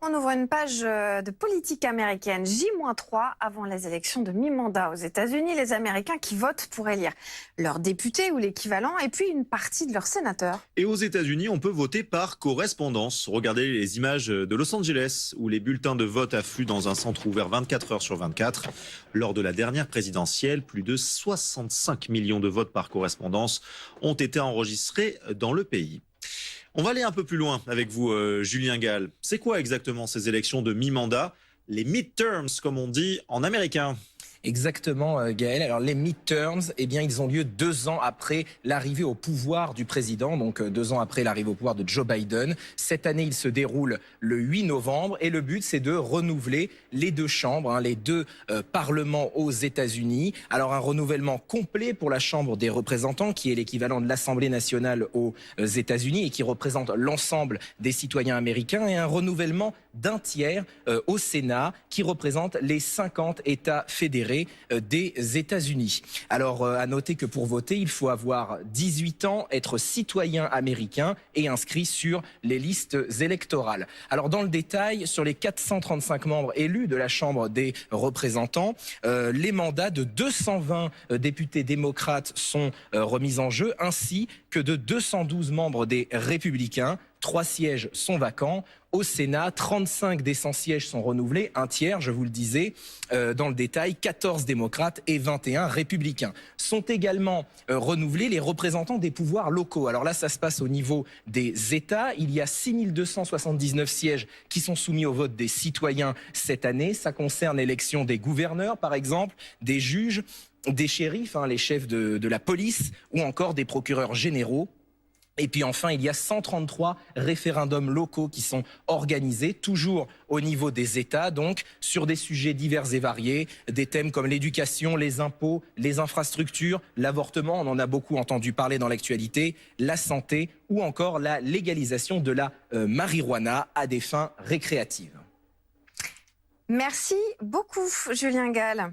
On ouvre une page de politique américaine, J-3 avant les élections de mi-mandat aux États-Unis. Les Américains qui votent pour élire leurs députés ou l'équivalent et puis une partie de leurs sénateurs. Et aux États-Unis, on peut voter par correspondance. Regardez les images de Los Angeles où les bulletins de vote affluent dans un centre ouvert 24 heures sur 24. Lors de la dernière présidentielle, plus de 65 millions de votes par correspondance ont été enregistrés dans le pays. On va aller un peu plus loin avec vous, Julien Gall. C'est quoi exactement ces élections de mi-mandat? Les midterms, comme on dit en américain. Exactement, Gaël. Alors les midterms, eh bien, ils ont lieu 2 ans après l'arrivée au pouvoir du président, donc 2 ans après l'arrivée au pouvoir de Joe Biden. Cette année, ils se déroulent le 8 novembre et le but, c'est de renouveler les 2 chambres, les 2 parlements aux États-Unis. Alors un renouvellement complet pour la Chambre des représentants, qui est l'équivalent de l'Assemblée nationale aux États-Unis et qui représente l'ensemble des citoyens américains, et un renouvellement d'un tiers au Sénat, qui représente les 50 États fédérés des États-Unis. Alors, à noter que pour voter, il faut avoir 18 ans, être citoyen américain et inscrit sur les listes électorales. Alors, dans le détail, sur les 435 membres élus de la Chambre des représentants, les mandats de 220 députés démocrates sont remis en jeu, ainsi que de 212 membres des républicains. 3 sièges sont vacants. Au Sénat, 35 des 100 sièges sont renouvelés, un tiers, je vous le disais, dans le détail, 14 démocrates et 21 républicains. Sont également renouvelés les représentants des pouvoirs locaux. Alors là, ça se passe au niveau des États. Il y a 6279 sièges qui sont soumis au vote des citoyens cette année. Ça concerne l'élection des gouverneurs, par exemple, des juges, des shérifs, les chefs de la police, ou encore des procureurs généraux. Et puis enfin, il y a 133 référendums locaux qui sont organisés, toujours au niveau des États, donc sur des sujets divers et variés, des thèmes comme l'éducation, les impôts, les infrastructures, l'avortement, on en a beaucoup entendu parler dans l'actualité, la santé ou encore la légalisation de la marijuana à des fins récréatives. Merci beaucoup, Julien Gall.